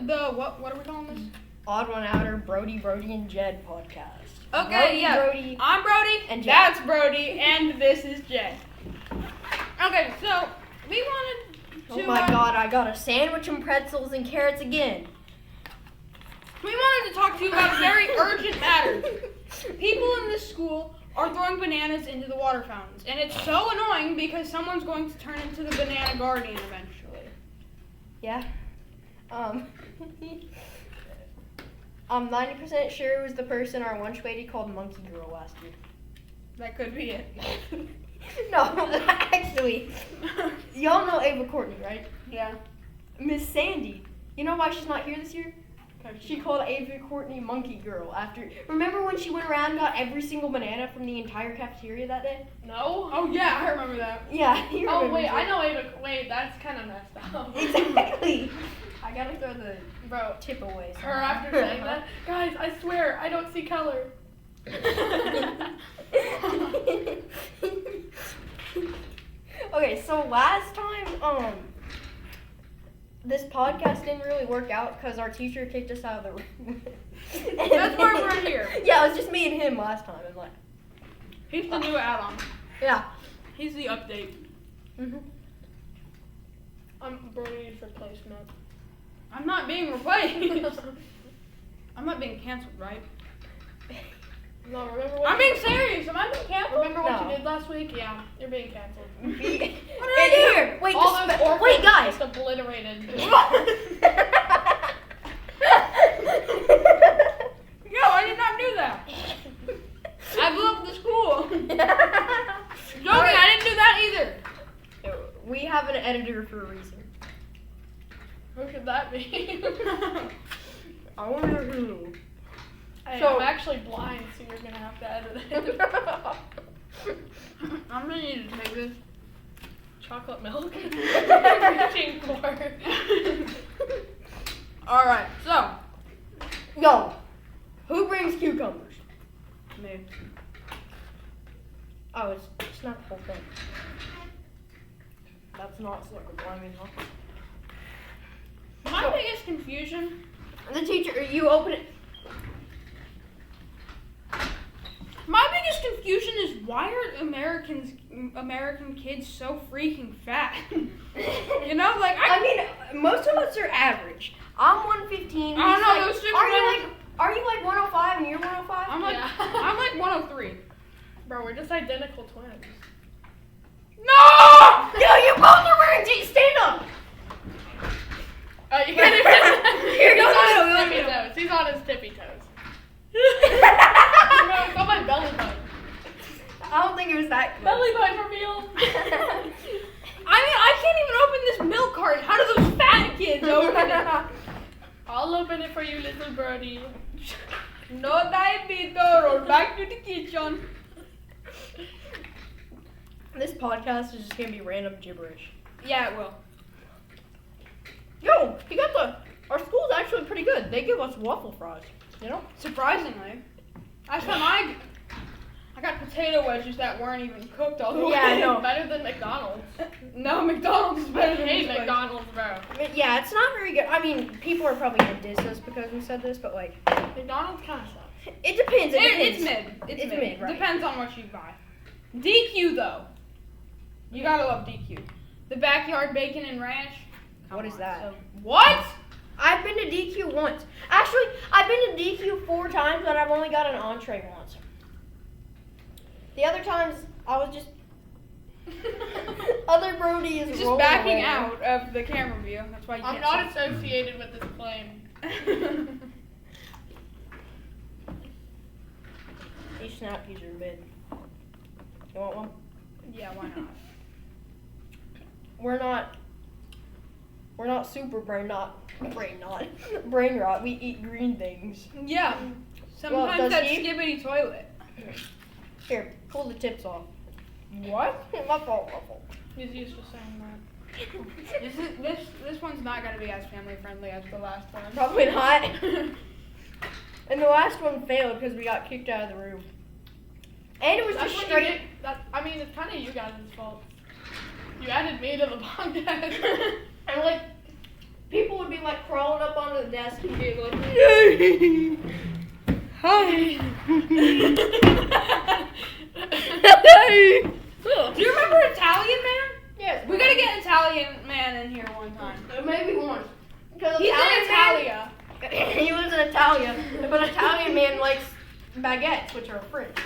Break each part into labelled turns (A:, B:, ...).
A: what are we calling this?
B: Odd One Outer, Brody, and Jed podcast.
A: Okay, yeah.
B: Brody.
A: I'm Brody,
B: And Jed.
A: that's Brody, and this is Jed. Okay, so we wanted to.
B: Oh my god, I got a sandwich and pretzels and carrots again.
A: We wanted to talk to you about a very urgent matter. People in this school are throwing bananas into the water fountains, and it's so annoying because someone's going to turn into the banana guardian eventually.
B: Yeah. I'm 90% sure it was the person our lunch lady called Monkey Girl last year.
A: That could be it.
B: No, actually, y'all know Ava Courtney, right?
A: Yeah.
B: Miss Sandy. You know why she's not here this year? She called Ava Courtney Monkey Girl after. Remember when she went around and got every single banana from the entire cafeteria that day?
C: No.
A: Oh yeah, I remember that.
B: Yeah. You
C: Oh
B: remember
C: wait,
B: that.
C: I know Ava. Wait, that's kind of messed up.
B: Exactly. I gotta throw the
C: Bro,
B: tip away.
C: her
B: somehow.
C: after saying that, guys, I swear I don't see color.
B: Okay, so last time, this podcast didn't really work out because our teacher kicked us out of the room.
A: That's why we're here.
B: Yeah, it was just me and him last time, and like,
A: He's the new add-on.
B: yeah.
A: He's the update.
B: Mhm.
C: I'm Brody's replacement.
A: I'm not being replaced. I'm not being canceled, right?
C: No, remember what?
A: I'm being serious. Am I being canceled?
C: Remember what
B: No.
C: you did last week? Yeah, you're being canceled.
B: What
A: did I do?
B: Here, wait,
C: All
B: just
C: those
B: wait,
C: orphans
B: guys.
C: just obliterated.
A: Yo, I did not do that. I blew up the school. Joking, I didn't do that either.
B: We have an editor for a reason.
C: Who should that be?
B: I wonder who.
C: Hey,
B: So-
C: I'm actually blind, so you're gonna have to edit it.
A: I'm gonna need to take this.
C: Chocolate milk. Reaching for.
A: All right, so
B: Yo, who brings cucumbers?
A: me.
B: Oh, it's not the whole thing. That's not Slicker Blimey, huh?
A: My
B: So-
A: biggest confusion.
B: The teacher, you open it.
A: My biggest confusion is why are American kids so freaking fat? You know, like
B: I mean, most of us are average. I'm 115.
A: I don't know,
B: Like,
A: those different
B: are you like 105 and you're 105?
A: I'm like
C: Yeah.
A: I'm like 103.
C: Bro, we're just identical twins.
A: No!
B: Yo, you both are wearing jeans. Stand up.
C: You can't even.
B: Here,
C: He's
B: go,
C: on
B: go,
C: his
B: go,
C: tippy
B: go.
C: toes. He's on his tippy toes. Bro, it's on my belly button.
B: I don't think it was that close.
C: Belly button revealed.
A: I mean, I can't even open this milk carton. How do those fat kids open it?
C: I'll open it for you, little Brody.
A: No diabetes. Roll back to the kitchen.
B: This podcast is just gonna be random gibberish.
A: Yeah, it will.
B: Yo, our school's actually pretty good. They give us waffle fries. You know?
A: Surprisingly, last time I got potato wedges that weren't even cooked all the way.
B: Yeah, I know.
C: Better than McDonald's.
A: No, McDonald's is better
C: I
A: than
C: hate
A: this place.
C: McDonald's, bro.
B: I mean, yeah, it's not very good. I mean, people are probably gonna diss us because we said this, but like,
C: McDonald's kind of sucks.
B: it depends.
A: It's mid. It's mid.
B: right?
A: Depends on what you buy. DQ though. You gotta love DQ. The backyard bacon and ranch.
B: What is that?
A: What?
B: I've been to DQ once. Actually, I've been to DQ 4 times, but I've only got an entree once. The other times, I was just. Other Brody is
A: He's just
B: rolling
A: backing
B: away.
A: out of the camera view. That's why you
C: I'm
A: can't
C: not associated with this claim.
B: These snap peas are mid. You want one?
A: Yeah, why not?
B: We're not super brain rot. We eat green things.
A: Yeah. Sometimes
B: does
A: that
B: he?
A: skibbity toilet.
B: Here, pull the tips off.
A: What?
B: My fault.
C: He's used to saying that.
A: This one's not gonna be as family friendly as the last one.
B: Probably not. And the last one failed because we got kicked out of the room. And it was
C: That's
B: just
C: when you
B: straight.
C: I mean, it's kind of you guys' fault. You added me to the podcast. And like,
B: People would be like crawled up onto the desk and did like.
A: Hi. Do you remember Italian Man?
B: Yes.
A: We gotta get Italian Man in here one time.
B: Maybe once. Because
A: He's in
B: Italian
A: Italia.
B: man, he lives in Italia, but Italian man likes baguettes, which are French.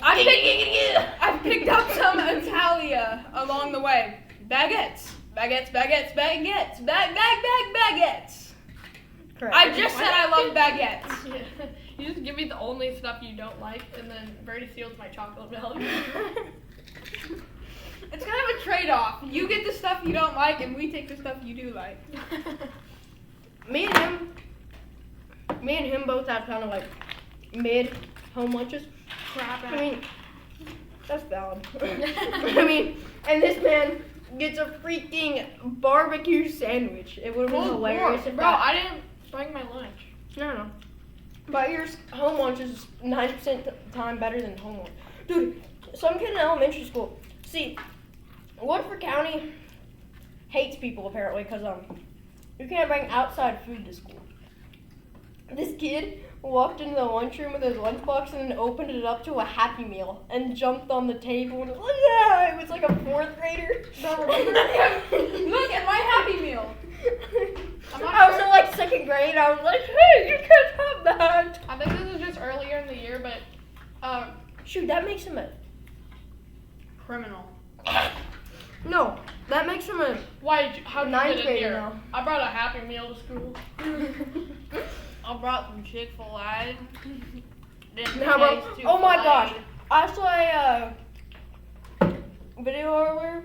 A: I picked up some Italia along the way. Baguettes. Baguettes.
B: Correct.
A: I just said I love baguettes.
C: Yeah. You just give me the only stuff you don't like, and then Birdie steals my chocolate milk.
A: It's kind of a trade-off. You get the stuff you don't like, and we take the stuff you do like.
B: Me and him both have kind of like mid home lunches.
A: Crap.
B: I mean, that's valid. I mean, and this man gets a freaking barbecue sandwich. It would have been hilarious if
C: Bro, I didn't bring my lunch.
B: No. But your home lunch is 90% of the time better than home lunch. Dude, some kid in elementary school. See, Woodford County hates people apparently because you can't bring outside food to school. This kid walked into the lunchroom with his lunchbox and then opened it up to a Happy Meal and jumped on the table and was like, yeah! It was like a 4th grader.
A: Look at my Happy Meal.
B: I was in like 2nd grade. I was like, hey, you can't have that.
C: I think this is just earlier in the year, but
B: Shoot, that makes him a...
A: Criminal.
B: No, that makes him a...
C: how did you
B: 9th
C: get in
B: grader
C: here?
B: now.
C: I brought a Happy Meal to school.
A: I brought some Chick-fil-A.
B: No, bro. Oh my gosh. I saw a video earlier.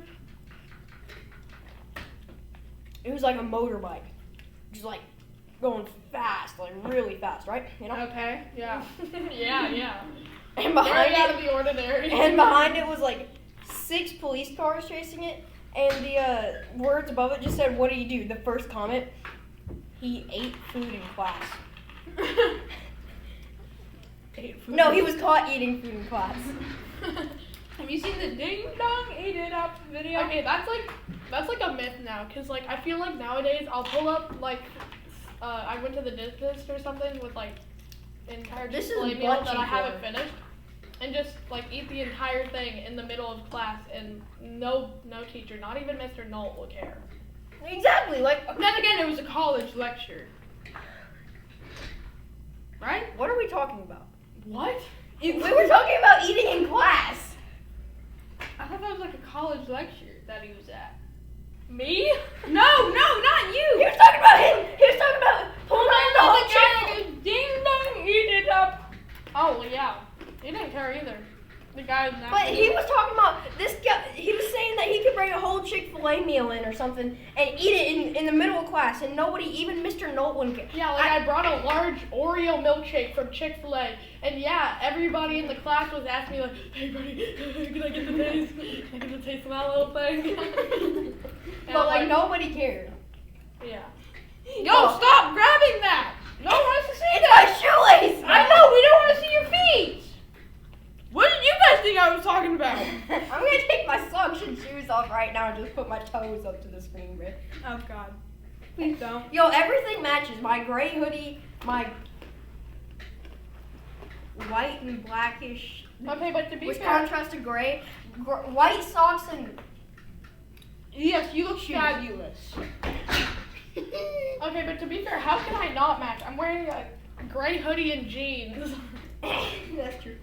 B: It was like a motorbike. Just like going fast, like really fast, right? You know?
A: Okay, yeah.
C: yeah.
B: And
C: Very
B: behind
C: out of
B: it,
C: the ordinary.
B: and behind it was like 6 police cars chasing it. And the words above it just said, "What do you do?" The first comment, he ate food in class. No, he was caught eating food in class.
A: Have you seen the Ding Dong Eat It Up video?
C: Okay, that's like a myth now, cause like I feel like nowadays I'll pull up like I went to the dentist or something with like an entire
B: This is
C: display meal
B: butt
C: that I
B: cheek
C: haven't
B: water.
C: finished, and just like eat the entire thing in the middle of class, and no teacher, not even Mr. Knoll, will care.
B: Exactly, like,
A: Then again, it was a college lecture. Right?
B: what are we talking about?
C: What?
B: We were talking about eating in class.
A: I thought that was like a college lecture that he was at.
C: Me?
A: No, not
B: He
A: you!
B: was talking about him. He was talking about pulling out the whole
A: The guy
B: chick.
A: that goes, Ding Dong Eat It Up.
C: Oh well, yeah. He didn't care either. The guy.
B: But he was talking about this guy. He was saying that he could bring a whole Chick-fil-A meal in or something and eat it in the middle of class, and nobody, even Mr. Knowlton, could.
C: Yeah, like I brought a large Oreo milkshake from Chick-fil-A, and yeah, everybody in the class was asking me like, "Hey, buddy, can I get the taste? Can I get the taste of that little thing?" And
B: But
C: I'm
B: like nobody cared.
C: Yeah.
A: Yo, stop grabbing that! No one wants to see
B: It's
A: that!
B: my shoelace.
A: I know, we don't want to see your feet! What did you guys think I was talking about?
B: I'm gonna take my socks and shoes off right now and just put my toes up to the screen, bro.
A: Oh, God. Please don't.
B: Yo, everything matches. My gray hoodie, my white and blackish,
C: Okay, but to be
B: which
C: fair,
B: contrast to gray, white socks and.
A: Yes, you look
B: Shoes.
A: fabulous.
C: okay, but to be fair, how can I not match? I'm wearing a gray hoodie and jeans.
B: That's true.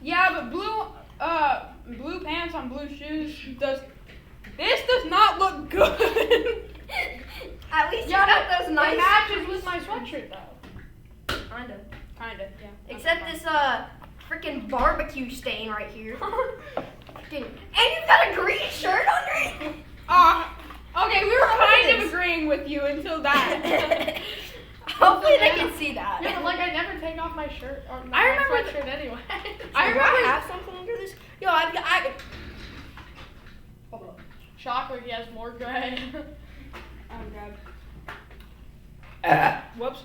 A: Yeah, but blue pants on blue shoes does not look good.
B: At least
C: Yeah,
B: you got those nice.
C: It matches with my sweatshirt though.
B: Kinda.
A: Kinda, yeah.
B: Except this freaking barbecue stain right here. And you've got a green shirt under it.
A: Okay, we were
B: Look at
A: kind of
B: this.
A: agreeing with you until that.
B: Hopefully they can see that.
C: Yeah, but like I never take off my shirt or my
A: I remember
C: sweatshirt anyway.
A: I
B: Do
A: remember-
B: have something under this. Yo, I hold on.
C: Shocker, he has more gray.
A: Oh, God. Whoops.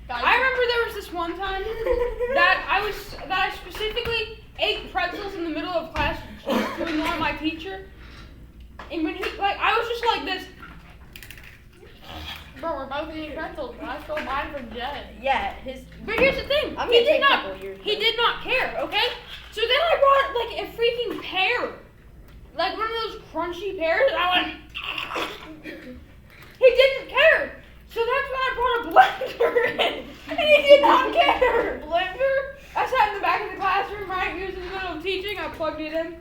A: I remember there was this one time that I specifically ate pretzels in the middle of class to ignore my my teacher, and when he I was just like this.
C: Bro, we're both eating pretzels, but I stole mine from Jed.
B: Yeah,
A: But here's the thing.
B: I'm
A: He
B: gonna take
A: did
B: a
A: not.
B: couple years.
A: He did not care. Okay. So then I brought like a freaking pear, like one of those crunchy pears, and I went. He didn't care. So that's when I brought a blender in, and he did not care. Blender. I sat in the back of the classroom, right? He was in the middle of teaching. I plugged it in.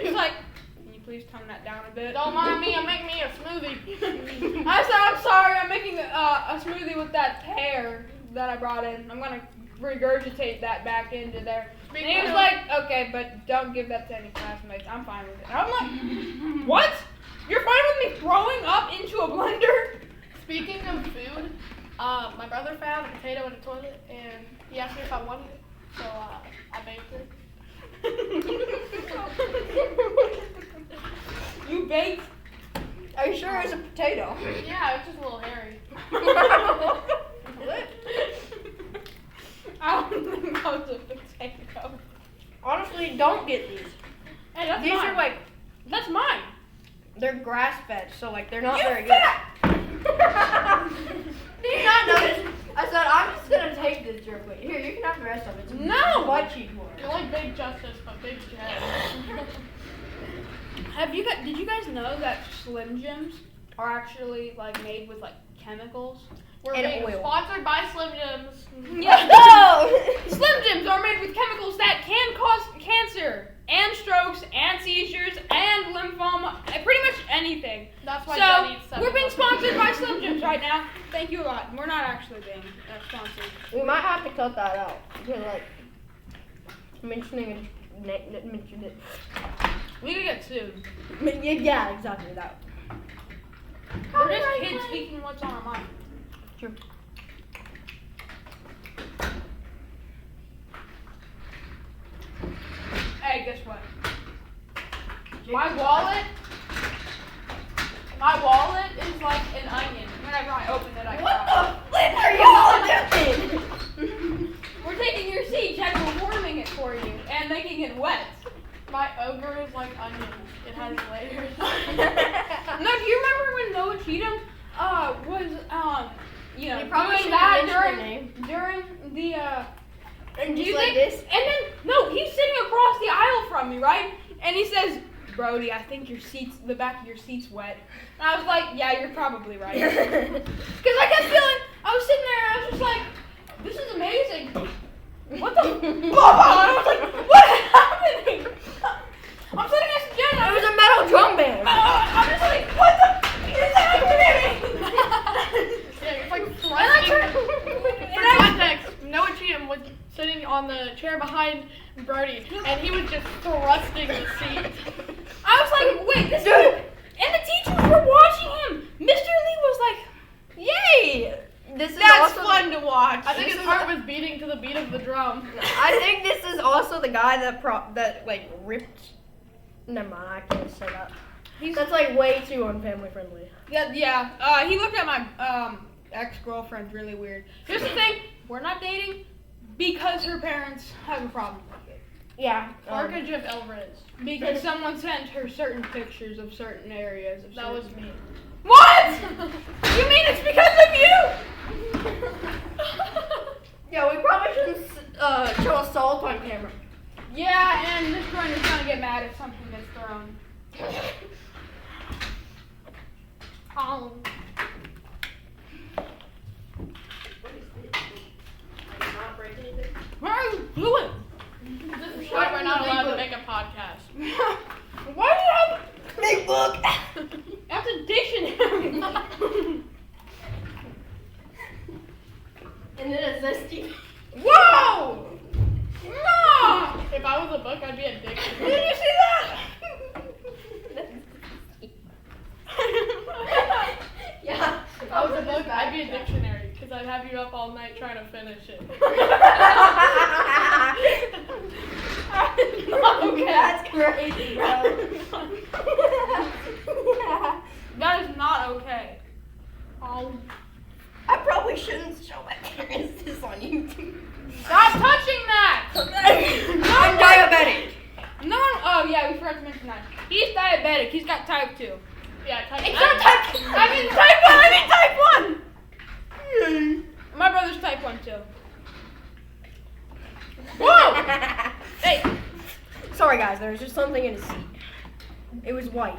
A: He's like, "Can you please tone that down a bit?"
C: Don't mind me, I'm making me a smoothie.
A: I said, "I'm sorry, I'm making a smoothie with that pear that I brought in. I'm gonna regurgitate that back into there." And he was like, "Okay, but don't give that to any classmates. I'm fine with it." And I'm like, "What? You're fine with me throwing up into a blender?"
C: Speaking of food, my brother found a potato in the toilet, and he asked me if I wanted it, so I baked it.
A: You baked?
B: Are you sure it was a potato?
C: Yeah, it's just a little hairy.
A: I don't think that was a potato.
B: Honestly, don't get these.
A: Hey, that's
B: These
A: mine.
B: are like,
A: That's mine.
B: they're grass fed, so like they're not
A: You
B: very
A: fat!
B: Did you not notice? I said, I'm just gonna take this real quick. Here, you can have the rest of it. It's
A: No!
B: butt cheek more.
C: You're like Big Justice, but Big Jed.
A: Did you guys know that Slim Jims are actually like made with like chemicals?
C: We're
B: And
C: being
B: oil.
C: sponsored by Slim Jims.
A: Yeah.
B: No!
A: Slim Jims are made with chemicals that can cause cancer and strokes and seizures and lymphoma, and pretty much anything.
C: That's why
A: So
C: Jed eats 7
A: we're being
C: Up.
A: sponsored by Slim Jims right now. Thank you a lot. We're not actually being sponsored.
B: We might have to cut that out. Because like, mentioning it. Mentioned it.
A: We could get sued.
B: Yeah, exactly that.
A: We're just kids speaking what's on our mind.
B: True.
A: Hey, guess what?
C: My wallet is like an onion.
A: Whenever I open it, I
B: What
A: cry.
B: the flip are y'all doing?
A: We're taking your seed, Jack. We're warming it for you and making it wet.
C: My ogre is like onions. It has layers.
A: No, do you remember when Noah Cheatham was
B: You probably
A: doing
B: shouldn't
A: that
B: mention her name.
A: during the
B: And
A: do you
B: just like
A: think?
B: this.
A: And then no, he's sitting across the aisle from me, right? And he says, "Brody, I think the back of your seat's wet." And I was like, "Yeah, you're probably right." Because I kept feeling, I was sitting there, and I was just like, "This is amazing." What the? And I was like, "What is happening?" I'm sitting next to Jen.
B: It was a metal drum band.
A: I'm just like, "What the is happening?"
C: Yeah, it's like
A: And I
C: thrusting.
A: turned.
C: For context, Noah Cheatham was sitting on the chair behind Brody, and he was just thrusting the seat.
A: I was like, "Wait, this dude!" And the teachers were watching him. Mr. Lee was like, "Yay!
B: This is
A: That's
B: also
A: fun to watch."
C: I think his heart was beating to the beat of the drum.
B: I think this is also the guy that ripped. Never mind, I can't say that. That's like way too unfamily friendly.
A: Yeah. He looked at my ex-girlfriend really weird. Here's the thing: we're not dating because her parents have a problem with it.
B: Yeah.
C: Arca Jeff Alvarez.
A: Because someone sent her certain pictures of certain areas. Of
C: That was
A: certain-
C: me.
A: What? You mean it's because of you?
B: Yeah, we probably shouldn't show assault on camera.
A: Yeah, and this one is gonna get mad if something gets thrown.
C: Oh.
A: What are you doing?
C: This is why we're not allowed to make a podcast.
A: Why do you have?
B: Big book.
A: That's a dictionary.
B: And then it says Steve.
A: Whoa! No!
C: If I was a book, I'd be a dictionary.
A: Did you see that?
B: Yeah.
C: If I was a book, I'd be a dictionary, because I'd have you up all night trying to finish it.
A: Okay.
B: That's crazy, bro.
A: That is not okay.
C: Oh.
B: I probably shouldn't show my parents this on YouTube.
A: Stop touching that!
B: I'm diabetic.
A: forgot to mention that. He's diabetic. He's got type 2.
C: Yeah, type.
B: It's not type. I mean type 1. I mean type 1.
A: My brother's type 1 too.
B: Whoa!
A: Hey.
B: Sorry guys, there was just something in his seat. It was white.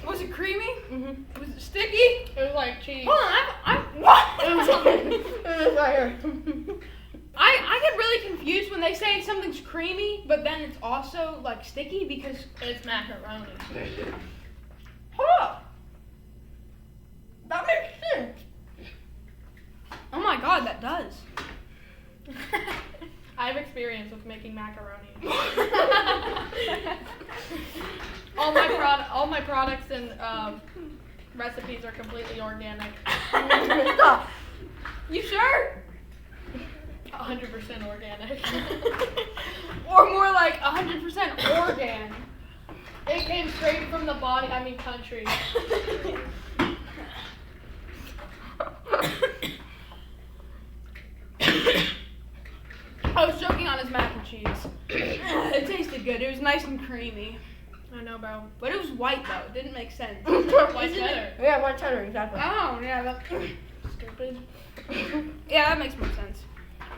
A: Was it creamy?
B: Mhm.
A: Was it sticky?
C: It was like cheese.
A: Hold on, what?
B: It was right here.
A: I get really confused when they say something's creamy, but then it's also like sticky because
C: It's macaroni.
B: Hold up. That makes sense.
A: oh my god, that does.
C: I have experience with making macaroni. all my products and recipes are completely organic.
B: Stop.
A: You sure?
C: 100% organic.
A: Or more like 100% organic.
C: It came straight from the body. I mean, country.
A: I was choking on his mac and cheese. It tasted good. It was nice and creamy.
C: I know, bro.
A: But it was white though. It didn't make sense.
C: White
A: Isn't
C: cheddar.
B: Yeah, white cheddar, exactly.
A: Oh, yeah. That's
C: Stupid.
A: yeah, that makes more sense.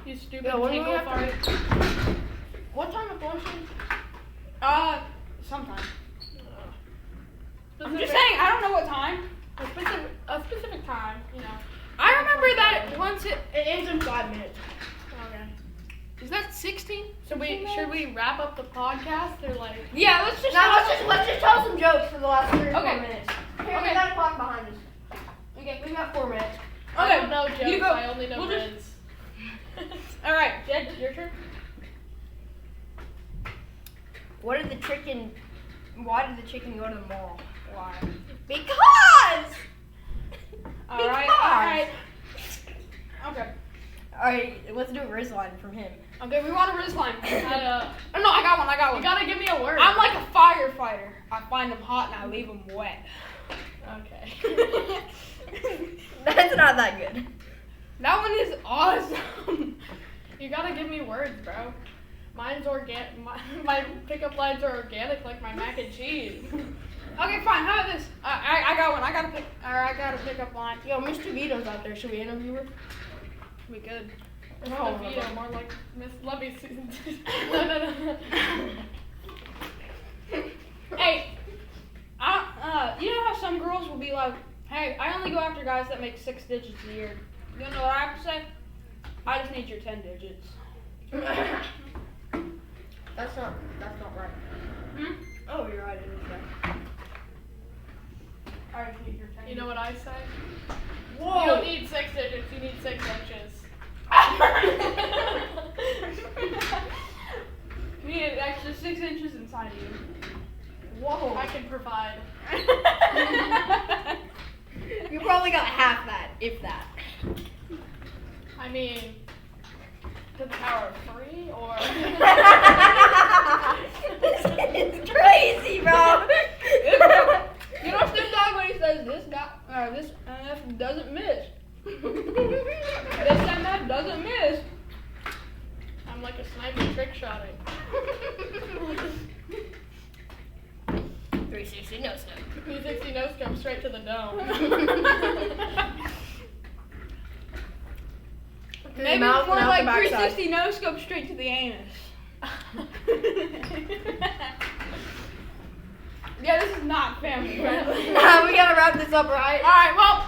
C: You stupid
B: Yeah, when do we
C: tingle
B: have
C: fart.
B: What time of lunch is?
A: Sometime. I'm
C: Specific-
A: just saying, I don't know what time.
C: a specific time, you know.
A: I remember that once
B: It ends in 5 minutes.
C: Okay.
A: is that 16?
C: Should we wrap up the podcast or like?
A: Yeah, let's just
B: Now let's just tell some jokes for the last 3 or 4
A: Okay.
B: minutes. Here,
A: Okay.
B: we got a clock behind us.
A: Okay.
B: We got 4 minutes.
C: I
A: Okay,
C: don't know jokes.
A: you go.
C: I only know
A: We'll just-
C: words.
A: All right.
C: Jed, your turn.
B: Why did the chicken go to the mall?
A: Why?
B: Because!
A: All right.
B: Because.
A: All right. Okay.
B: Alright, let's do a Riz line from him.
A: Okay. We want a Riz line.
C: I,
A: Oh, no, I got one. I got
C: you
A: one.
C: gotta give me a word.
A: I'm like a firefighter. I find them hot and I leave them wet.
C: Okay.
B: That's not that good.
A: That one is awesome.
C: You gotta give me words, bro. Mine's organic. My pickup lines are organic, like my mac and cheese.
A: Okay, fine. How about this? I got one. I got a pickup line.
B: Yo, Mr. Vito's out there. Should we interview her?
A: We good.
C: No, Vito, more like Miss Lovey. No.
A: Hey, you know how some girls will be like, "Hey, I only go after guys that make 6 digits a year." You know what I have to say? I just need your 10 digits.
B: That's not right.
A: Hmm?
B: Oh, you're right. It is right.
A: I just need your 10.
C: You know what I say?
B: Whoa.
C: You don't need 6 digits. You need 6 inches.
A: You need an extra 6 inches inside of you.
B: Whoa.
C: I can provide.
B: You probably got half that, if that.
C: I mean, to the power of 3 or.
B: It's crazy, bro.
A: You know Snoop Dogg when he says this MF doesn't miss. This MF doesn't miss.
C: I'm like a sniper trick shotting.
B: 360 no snow.
C: 360 no scope straight to the dome.
A: Maybe
B: Mouth
A: more
B: and out
A: like
B: the backside.
A: 360 no scope straight to the anus. Yeah, this is not family friendly.
B: We gotta wrap this up, right?
A: Alright, well,